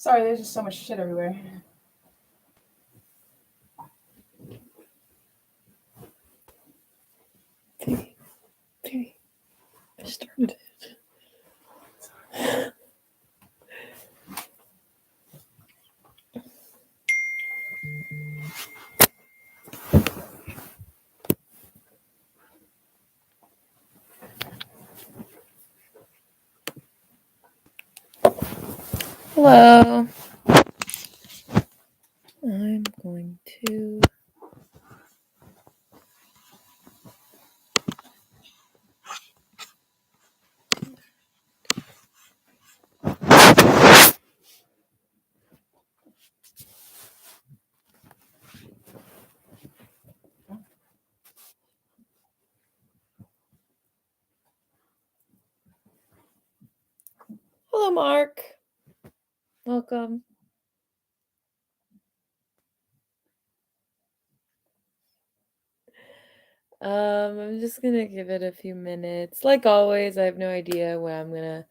Sorry, there's just so much shit everywhere. Baby, I started it. Hello. I'm going to... Hello, Mark. Welcome. I'm just gonna give it a few minutes. Like always, I have no idea what I'm gonna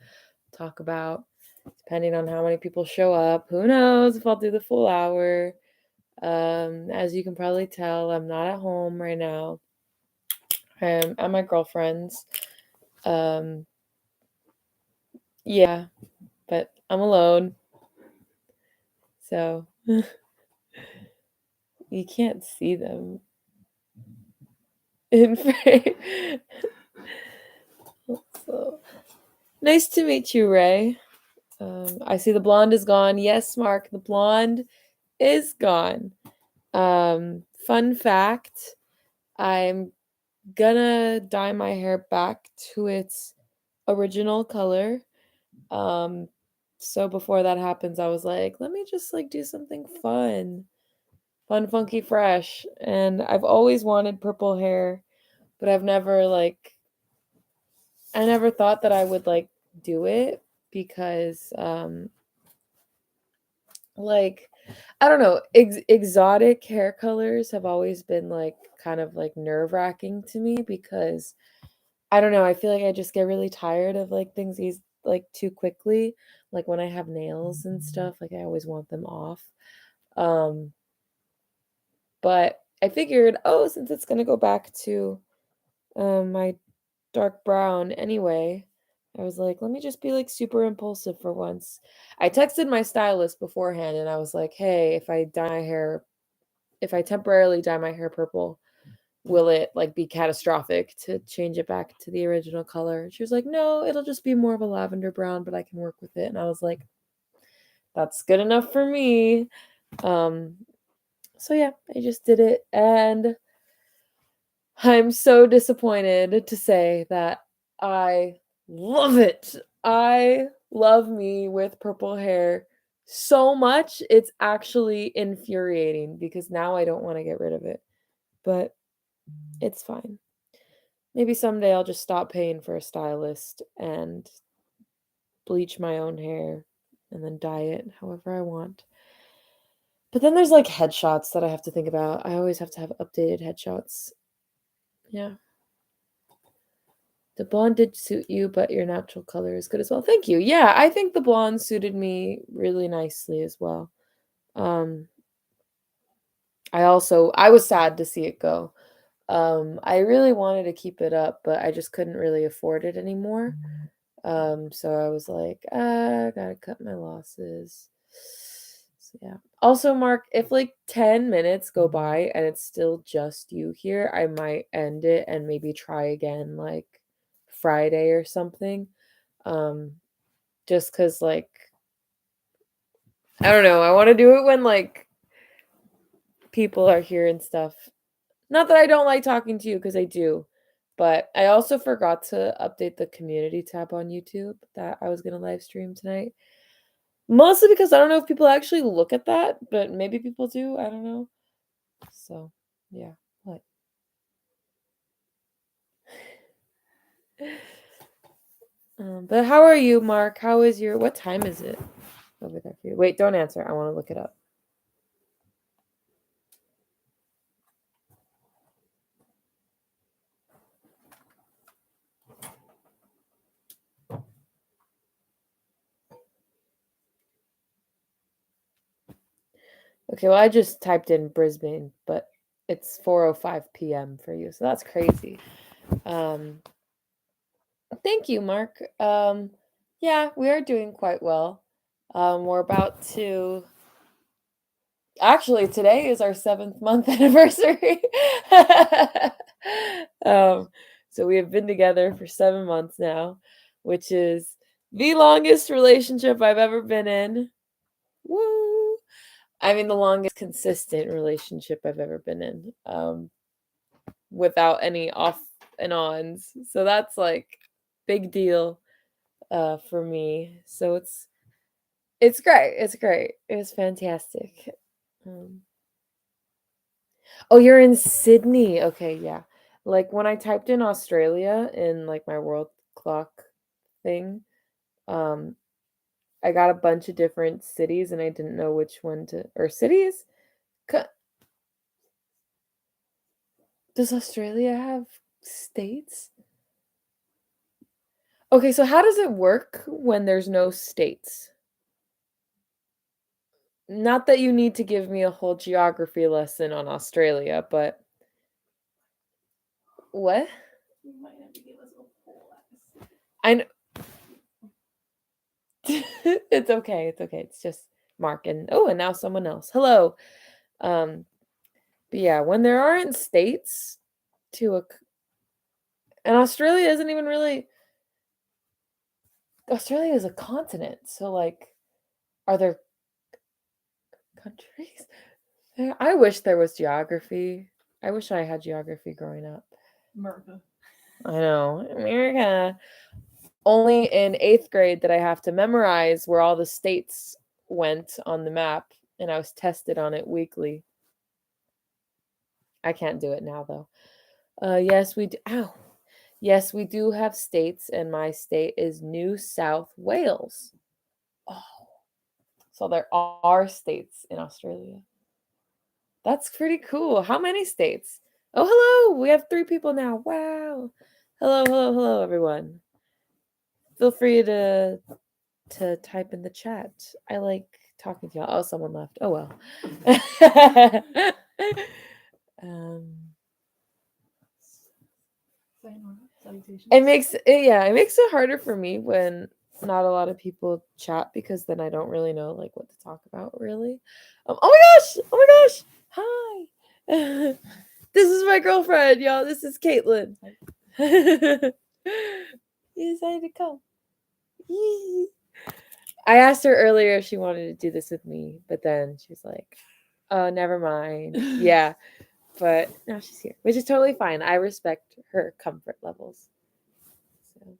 talk about, depending on how many people show up. Who knows if I'll do the full hour. As you can probably tell, I'm not at home right now. I'm at my girlfriend's. Yeah, but I'm alone. So you can't see them in frame. So, nice to meet you, Ray. I see the blonde is gone. Yes, Mark, the blonde is gone. Fun fact, I'm gonna dye my hair back to its original color. So before that happens, I was like, let me just like do something fun, funky, fresh. And I've always wanted purple hair, but I never thought that I would like do it because like I don't know, exotic hair colors have always been like kind of like nerve-wracking to me because I don't know, I feel like I just get really tired of like things like too quickly. Like when I have nails and stuff, like I always want them off. Um but I figured, oh, since it's going to go back to my dark brown anyway, I was like, let me just be like super impulsive for once. I texted my stylist beforehand and I was like, hey, if I temporarily dye my hair purple, will it like be catastrophic to change it back to the original color? She was like, no, it'll just be more of a lavender brown, but I can work with it. And I was like, that's good enough for me. So yeah, I just did it and I'm so disappointed to say that I love it. I love me with purple hair so much. It's actually infuriating because now I don't want to get rid of it. But it's fine. Maybe someday I'll just stop paying for a stylist and bleach my own hair and then dye it however I want. But then there's like headshots that I have to think about. I always have to have updated headshots. Yeah. The blonde did suit you, but your natural color is good as well. Thank you. Yeah, I think the blonde suited me really nicely as well. Um, I was sad to see it go. I really wanted to keep it up, but I just couldn't really afford it anymore. So I was like, I gotta cut my losses. So yeah. Also, Mark, if like 10 minutes go by and it's still just you here, I might end it and maybe try again like Friday or something. Um, just cause like I don't know, I want to do it when like people are here and stuff. Not that I don't like talking to you because I do, but I also forgot to update the community tab on YouTube that I was gonna live stream tonight. Mostly because I don't know if people actually look at that, but maybe people do. I don't know. So, yeah. What? But how are you, Mark? How is your? What time is it over there for you? Wait, don't answer. I want to look it up. Okay, well, I just typed in Brisbane, but it's 4:05 p.m. for you, so that's crazy. Um, Thank you, Mark. Yeah, we are doing quite well. We're about to. Actually, today is our 7th month anniversary. um, so we have been together for 7 months now, which is the longest relationship I've ever been in. Woo! I mean, the longest consistent relationship I've ever been in, without any off and ons. So that's like big deal for me. So it's great. It's great. It was fantastic. Um, oh, you're in Sydney. Okay, yeah. Like when I typed in Australia in like my world clock thing, um, I got a bunch of different cities and I didn't know which one to or cities. Does Australia have states? Okay, so how does it work when there's no states? Not that you need to give me a whole geography lesson on Australia, but what? You might have to give us a whole lesson. I know. It's okay. It's okay. It's just Mark and and now someone else. Hello. Um, but yeah, when there aren't states to a and Australia isn't even really Australia is a continent. So like are there countries? I wish there was geography. I wish I had geography growing up. America. I know. America. Only in 8th grade did I have to memorize where all the states went on the map, and I was tested on it weekly. I can't do it now though. Yes, we do. Ow. Yes, we do have states, and my state is New South Wales. Oh, so there are states in Australia. That's pretty cool. How many states? Oh, hello. We have 3 people now. Wow. Hello, hello, hello, everyone. Feel free to type in the chat. I like talking to y'all. Oh, someone left. Oh well. um, Salutations. it makes it harder for me when not a lot of people chat because then I don't really know like what to talk about really. Oh my gosh! Oh my gosh! Hi. This is my girlfriend, y'all. This is Caitlin. You decided to come. Yee. I asked her earlier if she wanted to do this with me, but then she was like, "Oh, never mind." Yeah, but now she's here, which is totally fine. I respect her comfort levels. So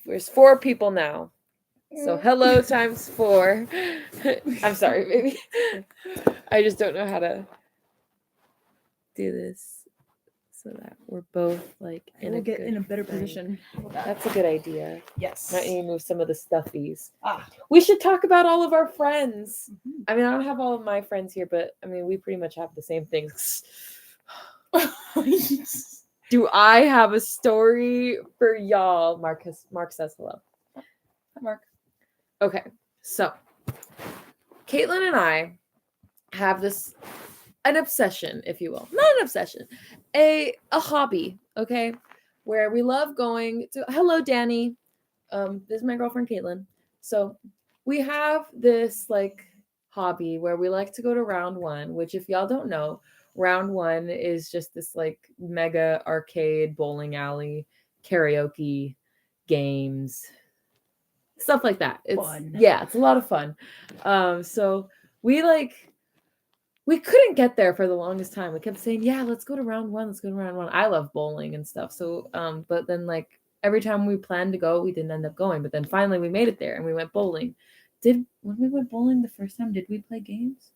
there's 4 people now. So hello times 4. I'm sorry, baby. I just don't know how to do this so that we're both like we'll get in a better position. That's a good idea. Yes. Might need to move some of the stuffies. Ah. We should talk about all of our friends. Mm-hmm. I mean, I don't have all of my friends here, but I mean, we pretty much have the same things. Do I have a story for y'all? Mark says hello. Hi, Mark. Okay, so Caitlin and I have an obsession, if you will. Not an obsession, a hobby, okay? Where we love going to hello Danny. This is my girlfriend Caitlin. So we have this like hobby where we like to go to round 1, which if y'all don't know, round 1 is just this like mega arcade bowling alley karaoke games stuff like that. It's fun. Yeah, it's a lot of fun. So we couldn't get there for the longest time. We kept saying, "Yeah, let's go to round 1. Let's go to round 1." I love bowling and stuff. So but then like every time we planned to go, we didn't end up going. But then finally we made it there and we went bowling. When we went bowling the first time, did we play games?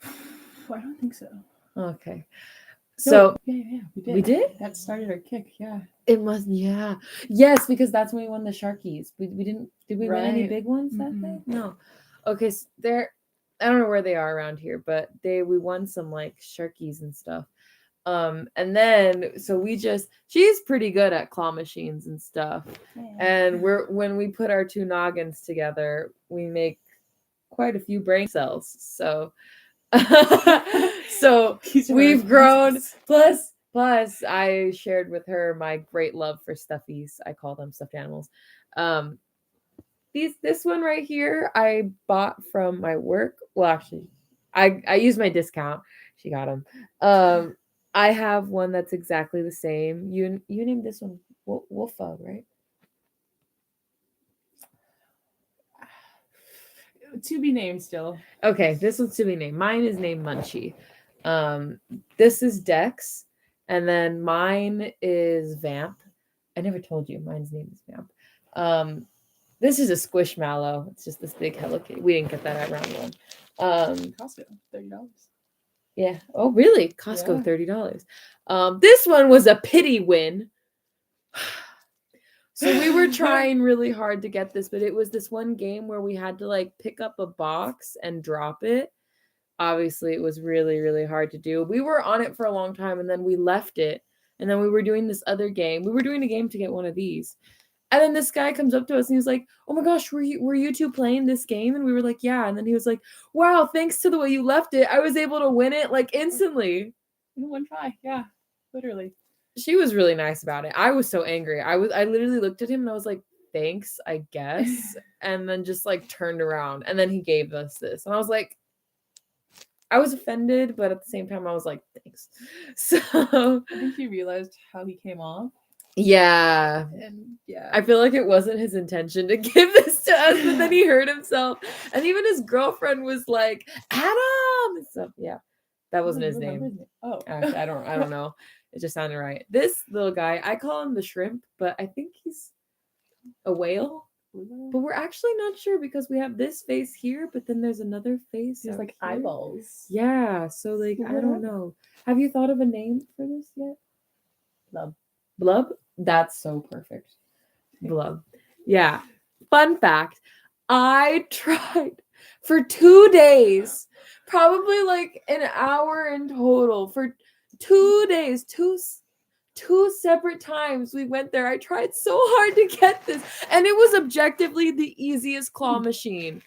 I don't think so. Okay. So yeah, we did. We did? That started our kick, yeah. It must, yeah. Yes, because that's when we won the Sharkies. We didn't, did we win any big ones that day? No. Okay, so I don't know where they are around here, but we won some like Sharkies and stuff. And then so she's pretty good at claw machines and stuff. Yeah. And when we put our 2 noggins together, we make quite a few brain cells. So, so These are we've our grown. princess. Plus, I shared with her my great love for stuffies. I call them stuffed animals. This one right here, I bought from my work. Well, actually, I used my discount. She got them. I have one that's exactly the same. You named this one Wolfa, right? To be named still. Okay, this one's to be named. Mine is named Munchie. This is Dex, and then mine is Vamp. I never told you mine's name is Vamp. This is a Squishmallow. It's just this big Hello Kitty. We didn't get that at round one. Costco, $30. Yeah. Oh, really? Costco, Yeah. $30. This one was a pity win. So we were trying really hard to get this, but it was this one game where we had to like pick up a box and drop it. Obviously, it was really, really hard to do. We were on it for a long time and then we left it. And then we were doing this other game. We were doing a game to get one of these. And then this guy comes up to us and he was like, "Oh my gosh, were you two playing this game?" And we were like, "Yeah." And then he was like, "Wow, thanks to the way you left it, I was able to win it like instantly." In one try. Yeah. Literally. She was really nice about it. I was so angry. I literally looked at him and I was like, "Thanks, I guess." And then just like turned around. And then he gave us this. And I was like, I was offended, but at the same time I was like, "Thanks." So I think he realized how he came off. yeah. And yeah. I feel like it wasn't his intention to give this to us, but then he hurt himself. And even his girlfriend was like, "Adam!" and stuff. Yeah. That wasn't his name. Oh. Actually, I don't know. It just sounded right. This little guy, I call him the shrimp, but I think he's a whale. But we're actually not sure because we have this face here, but then there's another face. There's out like here. eyeballs. Yeah. So like I don't know. Have you thought of a name for this yet? Blub. Blub? That's so perfect. Blub. Yeah. Fun fact. I tried for 2 days, probably like an hour in total for 2 days, two separate times we went there. I tried so hard to get this, and it was objectively the easiest claw machine.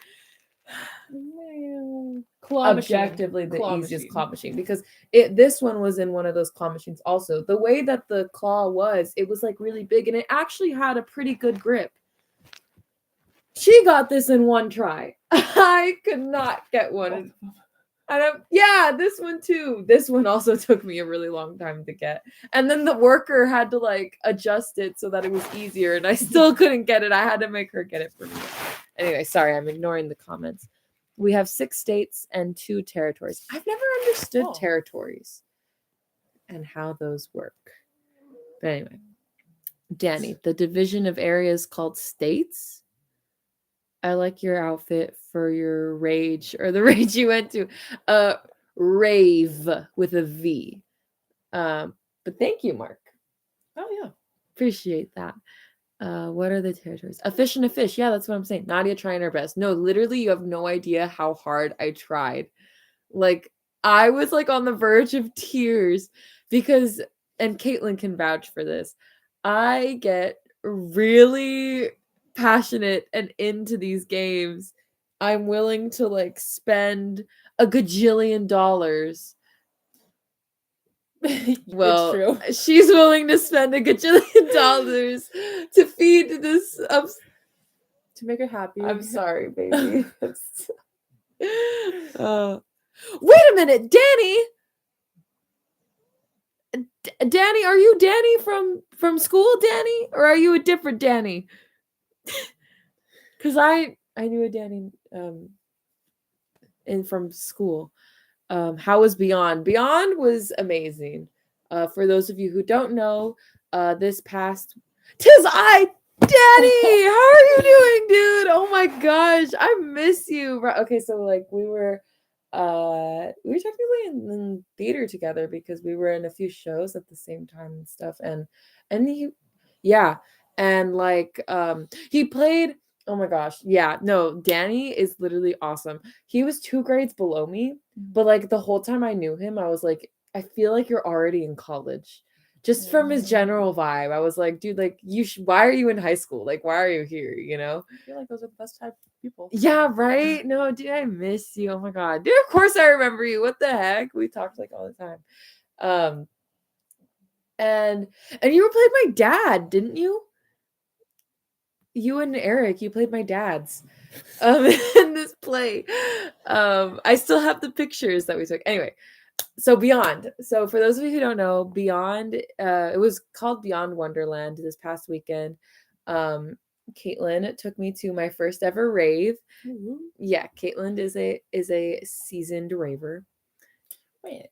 Objectively the easiest claw machine because this one was in one of those claw machines also. The way that the claw was, it was like really big and it actually had a pretty good grip. She got this in one try. I could not get one. Yeah, this one too. This one also took me a really long time to get. And then the worker had to like adjust it so that it was easier and I still couldn't get it. I had to make her get it for me. Anyway, sorry, I'm ignoring the comments. We have 6 states and 2 territories. I've never understood territories and how those work. But anyway, Danny, the division of areas called states. I like your outfit for your rage or the rage you went to. Rave with a V. But thank you, Mark. Oh yeah. Appreciate that. What are the territories? A fish and a fish. Yeah, that's what I'm saying. Nadia trying her best. No, literally, you have no idea how hard I tried. Like, I was like on the verge of tears because, and Caitlin can vouch for this, I get really passionate and into these games. I'm willing to like spend a gajillion dollars. Well, it's true. She's willing to spend a gajillion dollars to feed this To make her happy. I'm sorry, baby. Wait a minute, Danny. Danny, are you Danny from school, Danny, or are you a different Danny? Because I knew a Danny from school. How was Beyond? Beyond was amazing. For those of you who don't know, this past 'tis I, Danny. How are you doing, dude? Oh my gosh, I miss you. Okay, so like we were technically in theater together because we were in a few shows at the same time and stuff. And he, yeah, and like he played. Oh my gosh. Yeah, no, Danny is literally awesome. He was 2 grades below me, but like the whole time I knew him, I was like, I feel like you're already in college. Just from his general vibe, I was like, dude, like why are you in high school? Like, why are you here? You know? I feel like those are the best type of people. Yeah, right? No, dude, I miss you. Oh my God. Dude, of course I remember you. What the heck? We talked like all the time. Um, and you played my dad, didn't you? You and Eric, you played my dad's in this play. I still have the pictures that we took. Anyway, so Beyond. So for those of you who don't know, Beyond, it was called Beyond Wonderland this past weekend. Caitlin took me to my first ever rave. Ooh. Yeah, Caitlin is a seasoned raver. Well.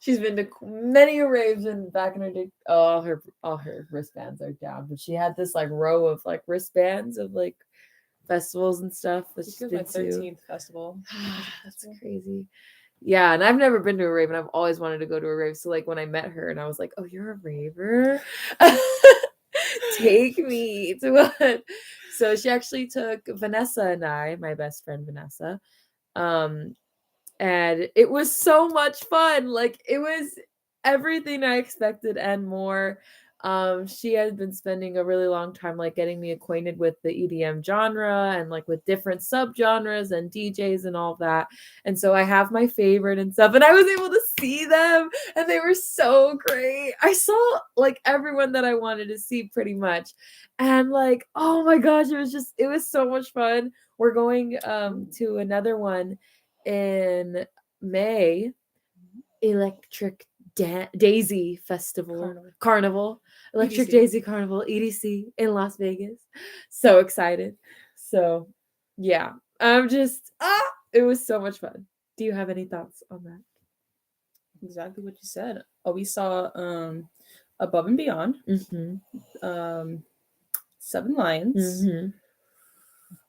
She's been to many raves and back in her day. All her wristbands are down, but she had this like row of like wristbands of like festivals and stuff that she's been my to. 13th festival. That's crazy. Yeah, and I've never been to a rave, and I've always wanted to go to a rave. So like when I met her, and I was like, "Oh, you're a raver? Take me to one." So she actually took Vanessa and I, my best friend Vanessa, and it was so much fun. Like it was everything I expected and more. She had been spending a really long time like getting me acquainted with the EDM genre and like with different subgenres and DJs and all of that. And so I have my favorite and stuff, and I was able to see them, and they were so great. I saw like everyone that I wanted to see pretty much. And like, oh my gosh, it was so much fun. We're going to another one in May, Electric Daisy Festival Carnival, Electric EDC. Daisy Carnival, EDC in Las Vegas. So excited. So yeah, I'm just it was so much fun. Do you have any thoughts on that? Exactly what you said. Oh, we saw Above and Beyond, Seven Lions,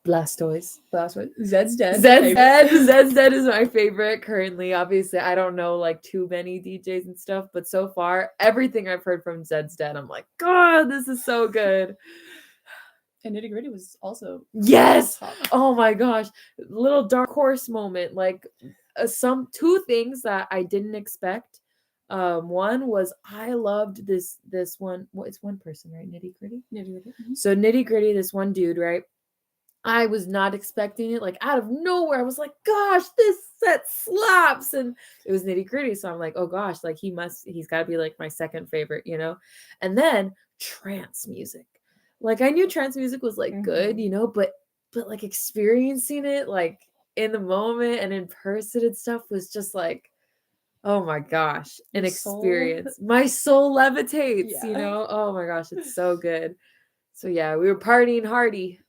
Blastoise. Zed's Dead. Zed's Dead is my favorite currently. Obviously, I don't know like too many DJs and stuff, but so far, everything I've heard from Zed's Dead, I'm like, God, this is so good. And Nitty Gritty was also yes. Oh my gosh, little dark horse moment. Like some two things that I didn't expect. One was I loved this one. Well, it's one person, right? Nitty Gritty. So Nitty Gritty, this one dude, right? I was not expecting it. Like out of nowhere, I was like, "Gosh, this set slaps!" And it was Nitty Gritty, so I'm like, "Oh gosh, like he's got to be like my second favorite, you know." And then trance music. Like I knew trance music was like good, you know, but like experiencing it like in the moment and in person and stuff was just like, oh my gosh, an experience. My soul levitates, you know. Oh my gosh, it's so good. So yeah, we were partying hardy.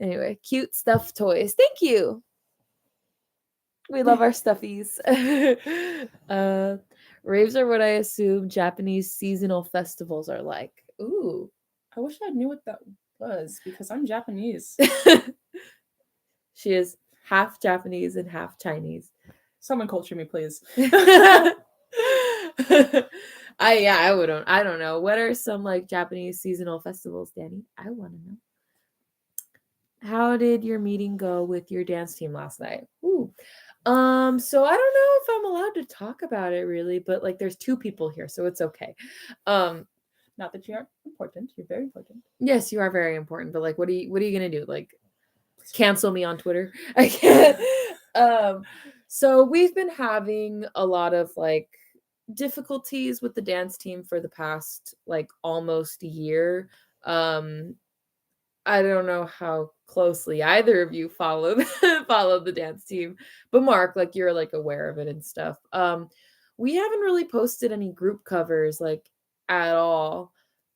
Anyway, cute stuffed toys. Thank you. We love our stuffies. Raves are what I assume Japanese seasonal festivals are like. Ooh. I wish I knew what that was because I'm Japanese. She is half Japanese and half Chinese. Someone culture me, please. I don't know. What are some like Japanese seasonal festivals, Danny? I want to know. How did your meeting go with your dance team last night? Ooh. So I don't know if I'm allowed to talk about it really, but like there's two people here, so it's okay. Not that you aren't important. You're very important. Yes, you are very important, but like what are you gonna do? Like cancel me on Twitter? I can't. So we've been having a lot of like difficulties with the dance team for the past like almost a year. I don't know how closely either of you follow the dance team, but Mark, like you're like aware of it and stuff. We haven't really posted any group covers like at all.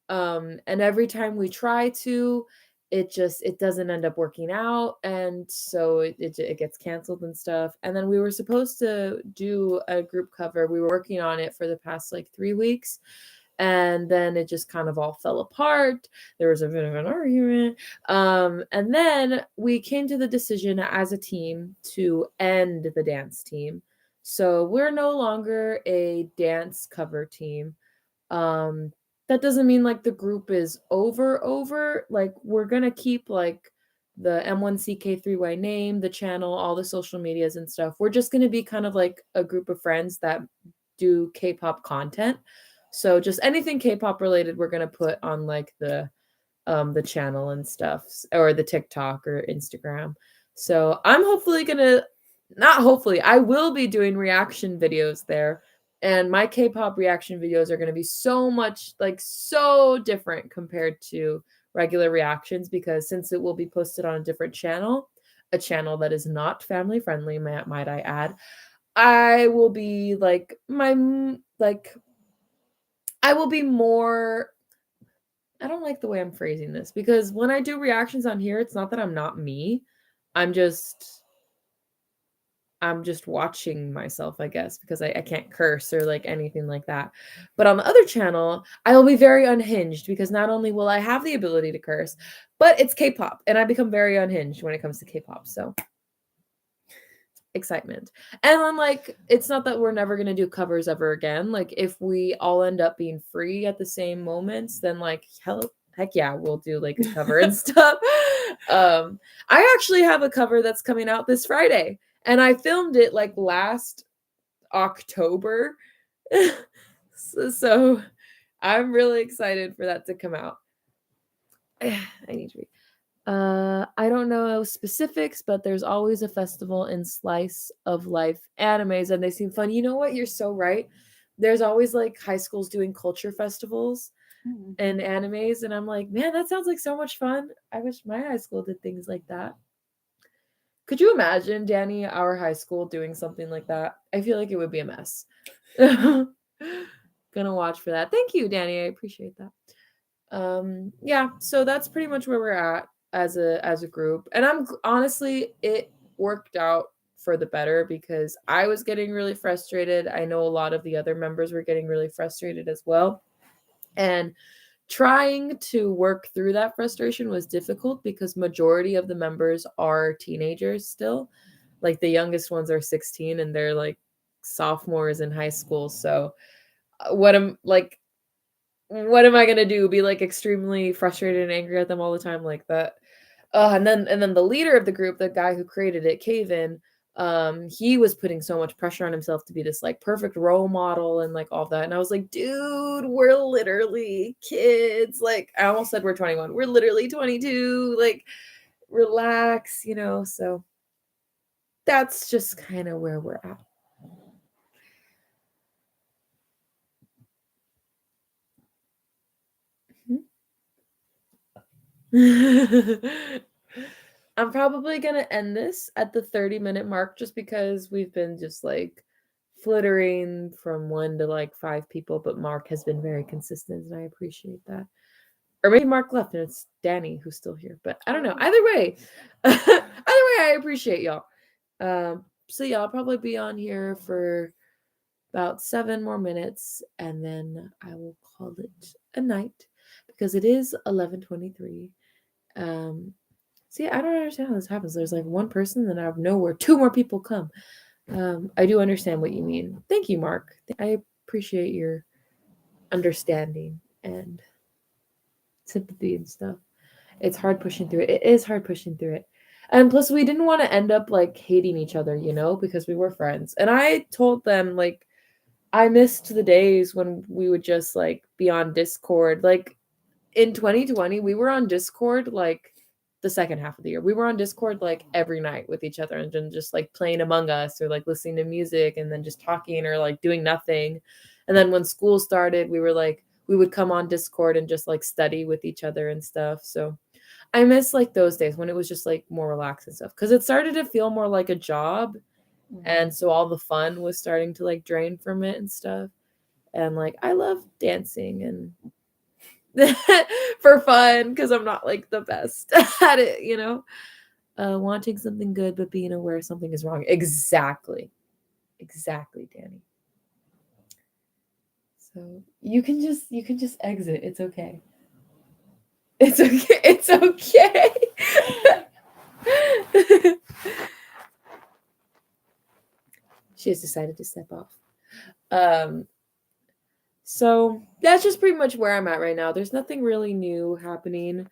And every time we try to, it doesn't end up working out, and so it gets canceled and stuff. And then we were supposed to do a group cover. We were working on it for the past like 3 weeks. And then it just kind of all fell apart. There was a bit of an argument. And then we came to the decision as a team to end the dance team. So we're no longer a dance cover team. That doesn't mean like the group is over. Like we're going to keep like the M1CK3Y name, the channel, all the social medias and stuff. We're just going to be kind of like a group of friends that do K-pop content. So just anything K-pop related, we're gonna put on like the channel and stuff, or the TikTok or Instagram. So I'm hopefully gonna, not hopefully, I will be doing reaction videos there. And my K-pop reaction videos are gonna be so much like so different compared to regular reactions, because since it will be posted on a different channel, a channel that is not family friendly, might I add, I will be like like I will be more, I don't like the way I'm phrasing this, because when I do reactions on here, it's not that I'm not me. I'm just watching myself, I guess, because I can't curse or like anything like that. But on the other channel, I will be very unhinged, because not only will I have the ability to curse, but it's K-pop, and I become very unhinged when it comes to K-pop. So excitement. And I'm like, it's not that we're never going to do covers ever again. Like if we all end up being free at the same moments, then like heck yeah, we'll do like a cover and stuff. I actually have a cover that's coming out this Friday, and I filmed it like last October. So I'm really excited for that to come out. I need to read. I don't know specifics, but there's always a festival in slice of life animes, and they seem fun. You know what? You're so right. There's always like high schools doing culture festivals and animes, and I'm like, man, that sounds like so much fun. I wish my high school did things like that. Could you imagine, Danny, our high school doing something like that? I feel like it would be a mess. Gonna watch for that. Thank you, Danny. I appreciate that. Yeah, so that's pretty much where we're at as a group. And I'm honestly, it worked out for the better, because I was getting really frustrated. I know a lot of the other members were getting really frustrated as well. And trying to work through that frustration was difficult, because majority of the members are teenagers still. Like the youngest ones are 16, and they're like sophomores in high school. So what am I gonna do? Be like extremely frustrated and angry at them all the time like that? And then the leader of the group, the guy who created it, Caven, he was putting so much pressure on himself to be this like perfect role model and like all that. And I was like, dude, we're literally kids. Like I almost said we're 21. We're literally 22. Like relax, you know. So that's just kind of where we're at. I'm probably gonna end this at the 30-minute mark, just because we've been just like flittering from 1 to like 5 people, but Mark has been very consistent, and I appreciate that. Or maybe Mark left and it's Danny who's still here, but I don't know. Either way, I appreciate y'all. So yeah, I'll probably be on here for about 7 more minutes, and then I will call it a night, because it is 11:23. See, I don't understand how this happens. There's like one person, then out of nowhere, 2 more people come. I do understand what you mean. Thank you, Mark. I appreciate your understanding and sympathy and stuff. It's hard pushing through it. It is hard pushing through it. And plus, we didn't want to end up like hating each other, you know, because we were friends. And I told them, like, I missed the days when we would just like be on Discord. Like in 2020, we were on Discord like the second half of the year. We were on Discord like every night with each other, and then just like playing Among Us or like listening to music, and then just talking or like doing nothing. And then when school started, we would come on Discord and just like study with each other and stuff. So I miss like those days when it was just like more relaxed and stuff, because it started to feel more like a job. And so all the fun was starting to like drain from it and stuff. And like I love dancing and for fun, because I'm not like the best at it, you know. Wanting something good but being aware something is wrong. Exactly, Danny. So you can just exit. It's okay. It's okay. It's okay. She has decided to step off. So that's just pretty much where I'm at right now. There's nothing really new happening.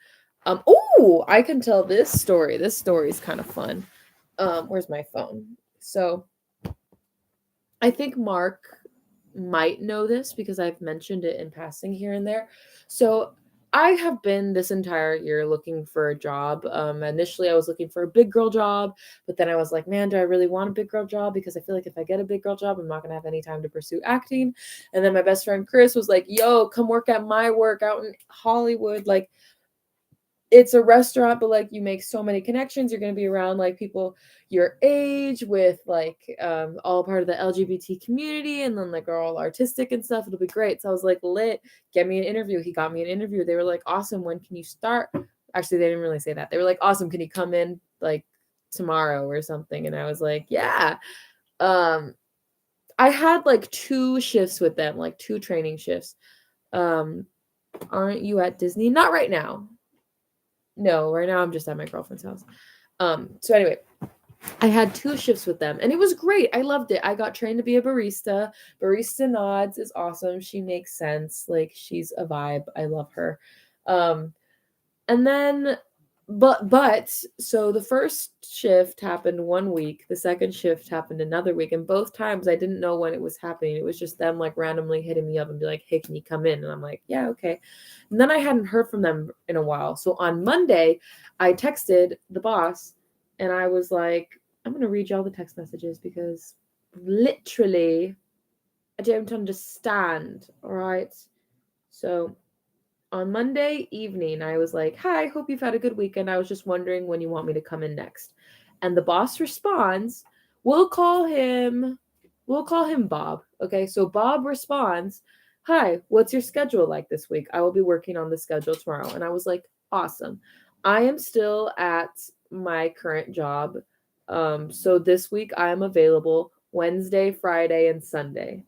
Oh, I can tell this story. This story is kind of fun. Where's my phone? So I think Mark might know this because I've mentioned it in passing here and there. So I have been this entire year looking for a job. Initially, I was looking for a big girl job, but then I was like, man, do I really want a big girl job? Because I feel like if I get a big girl job, I'm not going to have any time to pursue acting. And then my best friend Chris was like, yo, come work at my work out in Hollywood. Like, it's a restaurant, but like you make so many connections. You're going to be around like people your age with like all part of the LGBT community, and then like are all artistic and stuff. It'll be great. So I was like, lit, get me an interview. He got me an interview. They were like, awesome, when can you start? Actually, they didn't really say that. They were like, awesome, can you come in like tomorrow or something? And I was like, yeah. I had like 2 shifts with them, like 2 training shifts. Aren't you at Disney? Not right now. No, right now I'm just at my girlfriend's house. So anyway, I had 2 shifts with them and it was great. I loved it. I got trained to be a barista. Barista Nads is awesome. She makes sense. Like she's a vibe. I love her. And then but so the first shift happened 1 week, the second shift happened another week, and both times I didn't know when it was happening. It was just them like randomly hitting me up and be like, hey, can you come in? And I'm like, yeah, okay. And then I hadn't heard from them in a while. So on Monday, I texted the boss and I was like, I'm gonna read you all the text messages because literally I don't understand. All right. So on Monday evening, I was like, hi, hope you've had a good weekend. I was just wondering when you want me to come in next. And the boss responds, we'll call him Bob. Okay. So Bob responds, hi, what's your schedule like this week? I will be working on the schedule tomorrow. And I was like, awesome. I am still at my current job. So this week I am available Wednesday, Friday, and Sunday.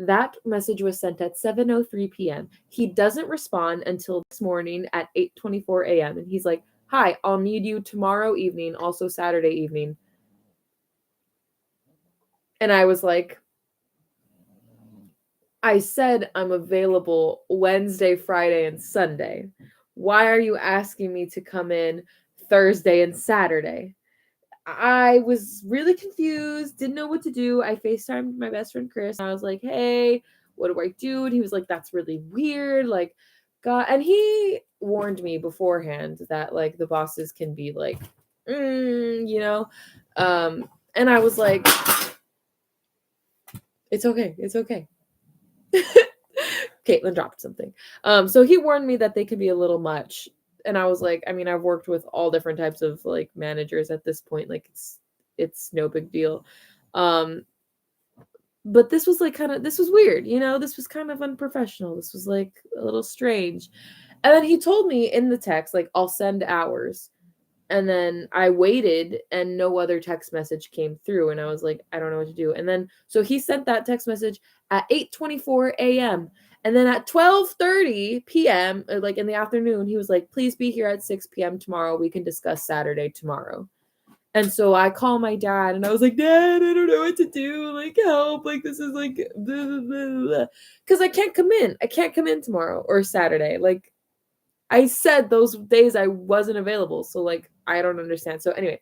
That message was sent at 7:03 p.m. He doesn't respond until this morning at 8:24 a.m. and he's like, "Hi, I'll need you tomorrow evening, also Saturday evening." And I was like, "I said I'm available Wednesday, Friday, and Sunday. Why are you asking me to come in Thursday and Saturday?" I was really confused, didn't know what to do. I FaceTimed my best friend Chris. And I was like, hey, what do I do? And he was like, that's really weird. Like, God. And he warned me beforehand that like the bosses can be like, you know? And I was like, it's okay. It's okay. Caitlin dropped something. So he warned me that they could be a little much. And I was like, I mean, I've worked with all different types of like managers at this point. Like it's no big deal. But this was like this was weird, this was kind of unprofessional. This was like a little strange. And then he told me in the text, like, I'll send hours. And then I waited and no other text message came through. And I was like, I don't know what to do. And then so he sent that text message at 8:24 a.m. And then at 12:30 p.m., like in the afternoon, he was like, please be here at 6 p.m. tomorrow. We can discuss Saturday tomorrow. And so I call my dad and I was like, Dad, I don't know what to do. Like, help. Like, this is like, because I can't come in. I can't come in tomorrow or Saturday. Like, I said those days I wasn't available. So, like, I don't understand. So, anyway,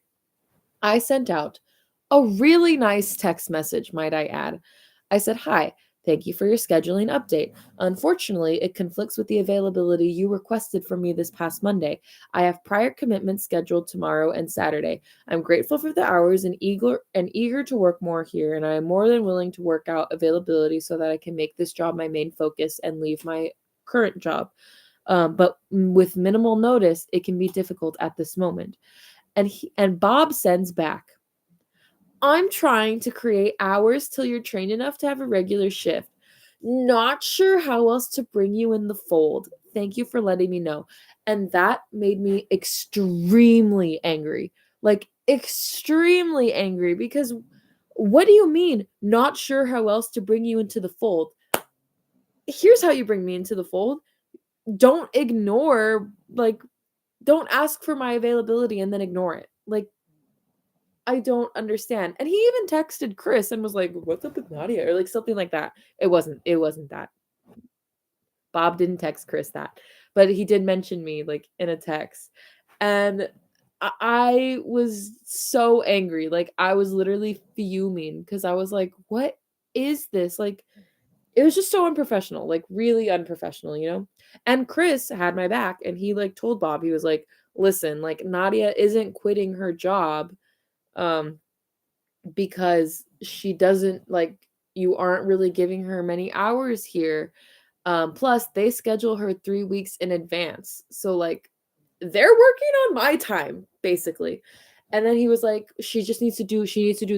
I sent out a really nice text message, might I add. I said, hi, thank you for your scheduling update. Unfortunately, it conflicts with the availability you requested from me this past Monday. I have prior commitments scheduled tomorrow and Saturday. I'm grateful for the hours and eager to work more here, and I am more than willing to work out availability so that I can make this job my main focus and leave my current job. But with minimal notice, it can be difficult at this moment. And Bob sends back, I'm trying to create hours till you're trained enough to have a regular shift. Not sure how else to bring you in the fold. Thank you for letting me know. And that made me extremely angry. Like, extremely angry because what do you mean, not sure how else to bring you into the fold? Here's how you bring me into the fold. Don't ignore, like, don't ask for my availability and then ignore it. Like, I don't understand. And he even texted Chris and was like, what's up with Nadia? Or like something like that. It wasn't that. Bob didn't text Chris that. But he did mention me like in a text. And I was so angry. Like I was literally fuming because I was like, what is this? Like, it was just so unprofessional, like really unprofessional, you know? And Chris had my back and he like told Bob, he was like, listen, like Nadia isn't quitting her job um because she doesn't like you aren't really giving her many hours here. Plus they schedule her 3 weeks in advance. So like they're working on my time, basically. And then he was like, she needs to do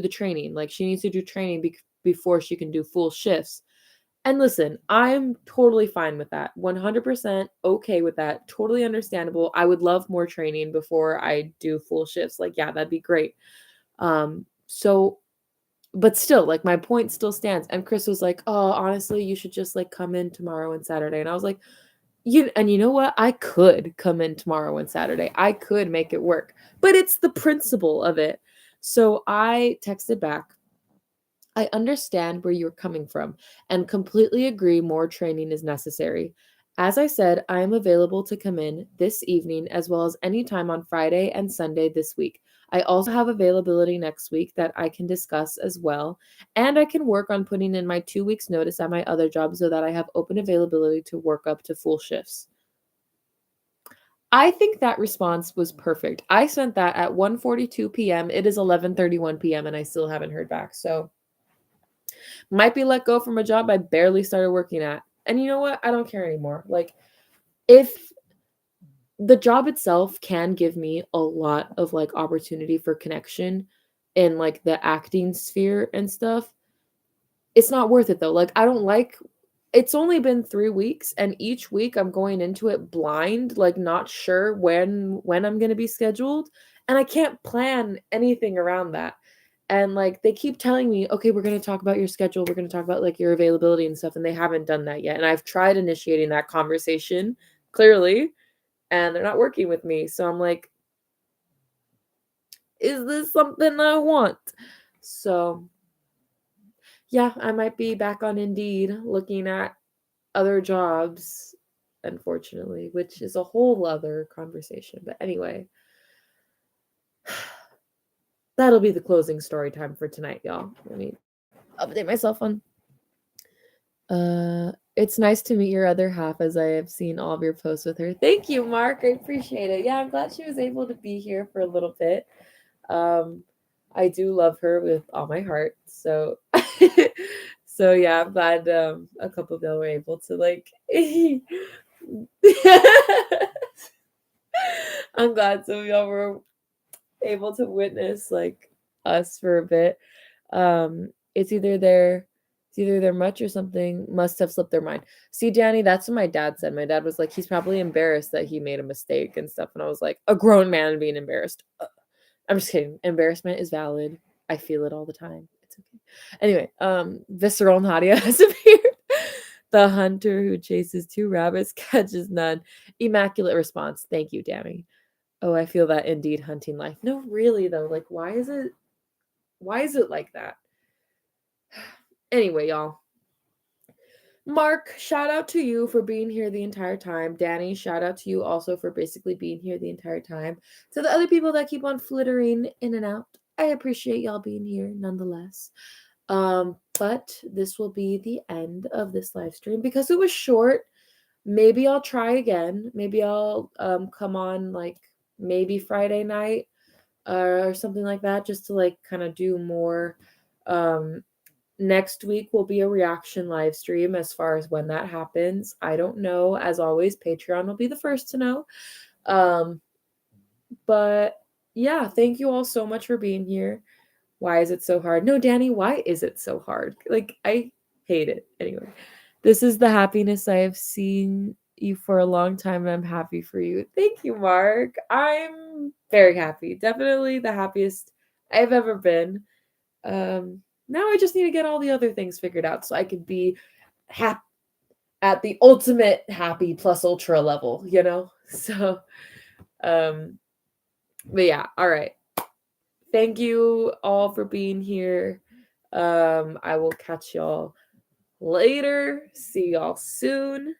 the training. Like she needs to do training before she can do full shifts. And listen, I'm totally fine with that. 100% okay with that. Totally understandable. I would love more training before I do full shifts. Like, yeah, that'd be great. So but still, like my point still stands. And Chris was like, "Oh, honestly, you should just like come in tomorrow and Saturday." And I was like, you know what? I could come in tomorrow and Saturday. I could make it work. But it's the principle of it. So I texted back, I understand where you're coming from and completely agree more training is necessary. As I said, I am available to come in this evening as well as any time on Friday and Sunday this week. I also have availability next week that I can discuss as well, and I can work on putting in my 2 weeks notice at my other job so that I have open availability to work up to full shifts. I think that response was perfect. I sent that at 1:42 p.m. It is 11:31 p.m. and I still haven't heard back. So might be let go from a job I barely started working at. And you know what? I don't care anymore. Like, if the job itself can give me a lot of like opportunity for connection in like the acting sphere and stuff, it's not worth it though. Like, I don't like it's only been 3 weeks, and each week I'm going into it blind, like not sure when I'm gonna be scheduled. And I can't plan anything around that. And like they keep telling me, okay, we're going to talk about your schedule, we're going to talk about like your availability and stuff, and they haven't done that yet. And I've tried initiating that conversation clearly, and they're not working with me. So I'm like, is this something I want? So yeah, I might be back on Indeed looking at other jobs, unfortunately, which is a whole other conversation. But anyway, that'll be the closing story time for tonight, y'all. Let me update myself on it's nice to meet your other half as I have seen all of your posts with her. Thank you, Mark. I appreciate it. Yeah, I'm glad she was able to be here for a little bit. Um, I do love her with all my heart. So so yeah, I'm glad a couple of y'all were able to like I'm glad some of y'all were able to witness like us for a bit. It's either they're much or something must have slipped their mind. See, Danny, that's what my dad said. My dad was like, he's probably embarrassed that he made a mistake and stuff. And I was like, a grown man being embarrassed. I'm just kidding. Embarrassment is valid. I feel it all the time. It's okay. Anyway, Visceral Nadia has appeared. The hunter who chases two rabbits catches none. Immaculate response. Thank you, Danny. Oh, I feel that indeed hunting life. No, really though. Like, why is it like that? Anyway, y'all. Mark, shout out to you for being here the entire time. Danny, shout out to you also for basically being here the entire time. To the other people that keep on flittering in and out, I appreciate y'all being here nonetheless. But this will be the end of this live stream because it was short. Maybe I'll try again. Maybe I'll come on like maybe Friday night or something like that just to like kind of do more. Next week will be a reaction live stream as far as when that happens. I don't know. As always, Patreon will be the first to know. But yeah, thank you all so much for being here. Why is it so hard? No, Danny, why is it so hard? Like, I hate it. Anyway, this is the happiness I have seen you for a long time, and I'm happy for you. Thank you, Mark. I'm very happy. Definitely the happiest I've ever been. Now I just need to get all the other things figured out so I could be happy at the ultimate happy plus ultra level, you know? So, but yeah, all right. Thank you all for being here. I will catch y'all later. See y'all soon.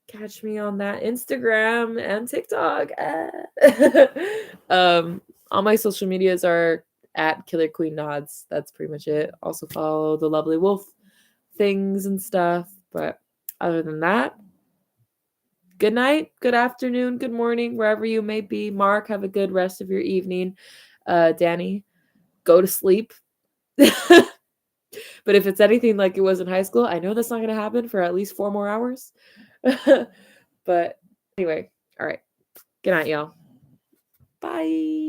Catch me on that Instagram and TikTok. All my social medias are at Killer Queen Nads. That's pretty much it. Also follow the Lovely Wolf things and stuff. But other than that, good night, good afternoon, good morning, wherever you may be. Mark, have a good rest of your evening. Danny, go to sleep. But if it's anything like it was in high school, I know that's not going to happen for at least 4 more hours. But anyway, all right. Good night, y'all. Bye.